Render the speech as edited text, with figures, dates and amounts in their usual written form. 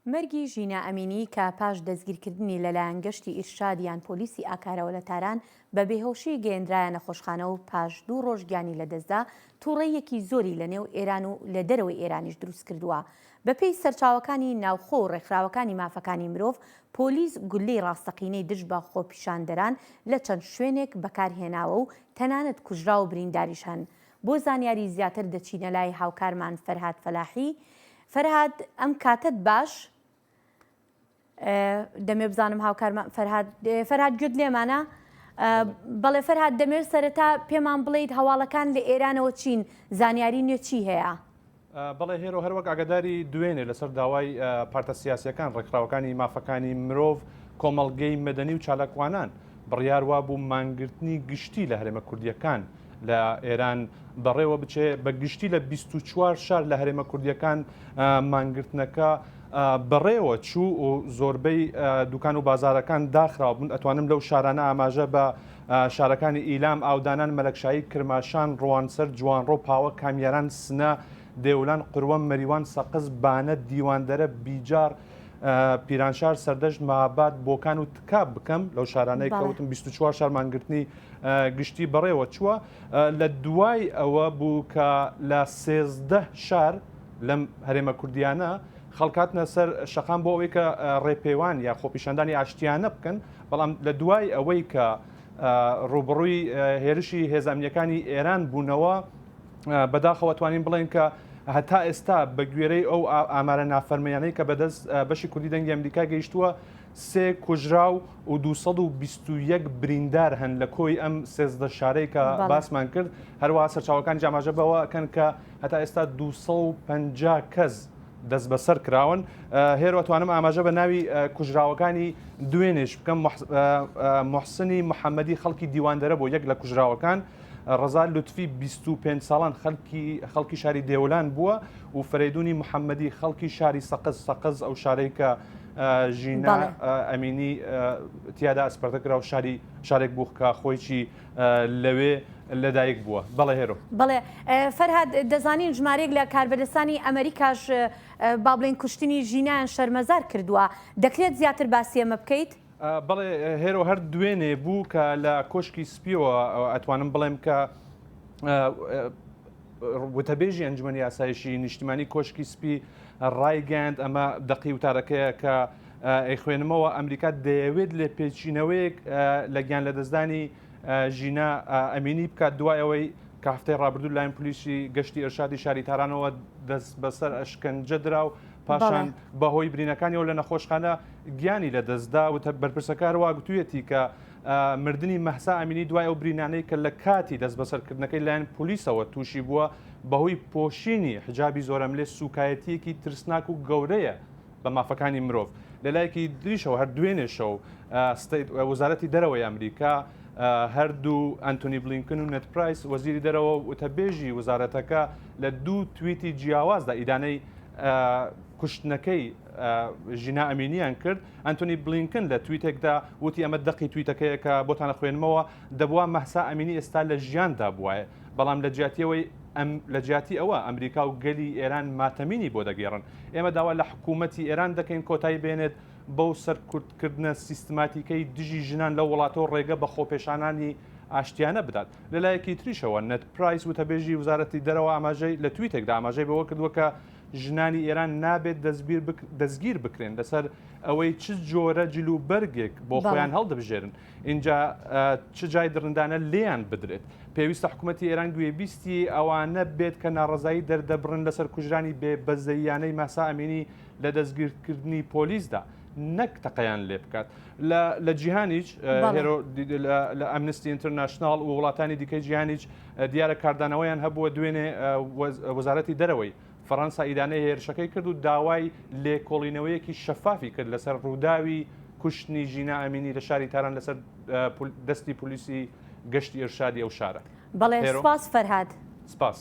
مەرگی ژینە ئەمینی کە پاش دەستگیرکردنی لەلایەن گەشتی ئیرشادیان پۆلیسی ئاکارەوە لە تاران بە بێهۆشی گەیەندرایە نەخۆشخانە و پاش 2 ڕۆژ گیانی لەدەستدا تووڕەیەکی زۆری لە نێو ئێران و لە دەرەوەی ئێرانیش دروست کردووە. بەپێی سەرچاوەکانی ناوخۆ و ڕێکخراوەکانی مافەکانی مرۆڤ، پۆلیس گولەی ڕاستەقینەی دژ بە خۆپیشاندەران لە چەند شوێنێک بەکارهێناوە و تەنانەت کوژرا و برینداریش هەن. بۆ زانیاری زیاتر دەچینە لای هاوکارمان فەرهاد فەلاحی. فەرهاد، ئەم کاتت باش؟ دەمێ بزانم هاوکارمان فەرهاد گوێت لێمانە؟ بەڵێ فەرهاد، دەمێت سەرەتا پێمان بڵێیت هەواڵەکان لە ئێرانەوە چین، زانیاری نوێ چی هەیە؟ بەڵێ هێرۆ هەروەک ئاگاداری دوێنێ لەسەر داوای پارتە سیاسیەکان ڕێکخراوەکانی مافەکانی مرۆڤ، کۆمەڵگەی مەدەنی و چالاکوانان بڕیار وا بوو مانگرتنی گشتی لە هەرێمە کوردیەکان لە ئێران بەڕێوە بچێ بە گشتی لە 24 شار لە هەرێمە کوردیەکان مانگرتنەکە بەڕێوە چوو و زۆربەی دوکان و بازارەکان داخراوە بوون. ئەتوانم لەو شارانە ئاماژە بە شارەکانی ئیلام، ئاودانان، مەلەکشایی، کرماشان، ڕوانسەر، جوانڕۆ، پاوە، کامیاران، سنە، دێولان، قرووەم، مەریوان، سەقز، بانە، دیواندەرە، بیجار، پیرانشار، سەردەشت، مابات، بۆکان و تکاب بکەم لەو شارانەی کەوتم 24 شار مانگرتنی گشتی بەڕێوە چووە. لە دوای ئەوە بوو کە لە 13 شار لەم هەرێمە کوردیانە خەڵکاتنە سەر شەقام بۆ ئەوەی کە ڕێپەیوان یا خۆپیشاندانی ئاشتیانە بکەن. بەڵام لە دوای ئەوەی کە ڕوبڕووی هێرشی هێز ئەمنیەکانی ئێران بوونەوە، بەداخەوە توانین بڵێن کە هەتا ئێستا بە گوێرەی ئەو ئامارە نافەرمەیانەی کە بەدەست بەشی کوردی دەنگی ئەمریکا گەیشتووە، 3 کوژراو و 221 بریندار هەن لە کۆی ئەم 13 شارەی کە باسمان کرد. هەروەها سەرچاوەکانی ئاماژە بەوە ئەکەن کە هەتا ئێستا 250 کەس دەست بەسەر کراون. هێرۆ توانم ئاماژە بە ناوی کوژراوەکانی دوێنێش بکەم. محسنی محەممەدی خەڵکی دیواندەرە بۆ یەک لە کوژراوەکان، ڕەزا لوتفی 25 ساڵان خەڵکی شاری دێولان بووە و فەرەیدونی محەممەدی خەڵکی شاری سەقز ئەو شارەی کە ژینە ئەمینی تیادا ئەسپەردەکرا و شارێک بوو کە خۆیکی لەوێ لەدایک بووە. بەڵێ هێرۆ. بڵێ فەرهاد، دەزانین ژمارەیەک لە کاربەدەستانی ئەمریکاش با بڵێن کوشتنی ژینیان شەرمەزار کردووە. دەکرێت زیاتر باسی ئەمە بکەیت؟ بەڵێ هێرۆ، هەر دوێنێ بوو کە لە کۆشکی سپیەوە ئەتوانم بڵێم کە وتەبێژی ئەنجومەنی یاسایشی نیشتیمانی کۆشکی سپی ڕایگەاند ئەمە دەقی وتارەکەیە کە ئەیخوێنمەوە ئەمریکا دەیەوێت لێ پێچینەوەیەک لە گیان لەدەستدانی ژینە ئەمینی بکات دوای ئەوەی کە هەفتەی ڕابردوو لایەن پلیسی گەشتی ئێرشادی شاری تارانەوە دەست بەسەر ئەشکەنجە درا و پاشان بەهۆی برینەکانیەوە لە نەخۆشخانە گیانی لەدەستدا. وتە بەرپرسەکارەوە گوتوویەتی کە مردنی مەحسا ئەمینی دوای ئەو برینانەی کە لە کاتی دەست بەسەرکردنەکەی لایەن پلیسەوە تووشی بووە بەهۆی پۆشینی حجابی زۆرەملێ سوکایەتیەکی ترسناک و گەورەیە بە مافەکانی مرۆڤ. لەلایەکی دریشەوە هەر دوێنێشەوە وەزارەتی دەرەوەی ئەمریکا، هەردوو ئەنتۆنی بلینکن و نێت پرایس وەزیری دەرەوە وتەبێژی وەزارەتەکە لە 2 تویتی جیاوازدا ئیدانەی کوشتنەکەی ژینە ئەمینیان کرد. ئەنتۆنی بلینکن لە تویتێکدا وتی ئەمە دەقی تویتەکەیە کە بۆتانە خوێنمەوە، دەبووە مەحسا ئەمینی ئێستا لە ژیاندا بووایە، بەڵام لە جیاتی ئەوە ئەمریکا و گەلی ئێران ماتەمینی بۆ دەگەێڕن. ئێمە داوا لە حکوومەتی ئێران دەکەین کۆتایی بێنێت بەو سەرکوتکردنە سیستماتیکەی دژی ژنان لە وڵاتەوە ڕێگە بە خۆپێشانانی ئاشتیانە بدات. لەلایەکی تریشەوە نێت پرایس وتەبێژی وزارەتی دەرەوە ئاماژەی لە تویتێکدا ئاماژەی بەوە کردووە کە ژنانی ئێران نابێت دەستگیر بکرێن لەسەر ئەوەی چ جۆرە جلوبەرگێک بۆ خۆیان هەڵدەبژێرن، اینجا چ جای درندانە لێیان بدرێت. پێویستە حکوومەتی ئێران گوێبیستی ئەوانە بێت کە ناڕزایی دەردەبڕن لەسەر کوژرانی بێبەزەیانەی مەحسا ئەمینی لە دەستگیرکردنی پۆلیسدا، نەک تەقەیان لێ بکات. لە جیهانیش لە ئەمنستی ئینتەرناشناڵ و وڵاتانی دیکەی جیهانیش دیارە کاردانەوەیان هەبووە دوێنێ وەزارەتی دەرەوەی فەڕەنسا ئیدانەی هێرشەکەی کرد و داوای لێکۆڵینەوەیەکی شەفافی کرد لەسەر ڕووداوی کوشتنی ژینە ئەمینی لە شاری تاران لەسەر دەستی پلیسی گەشتی ئێرشادی ئەو شارە. بەڵێ سپاس فەرهاد. سپاس.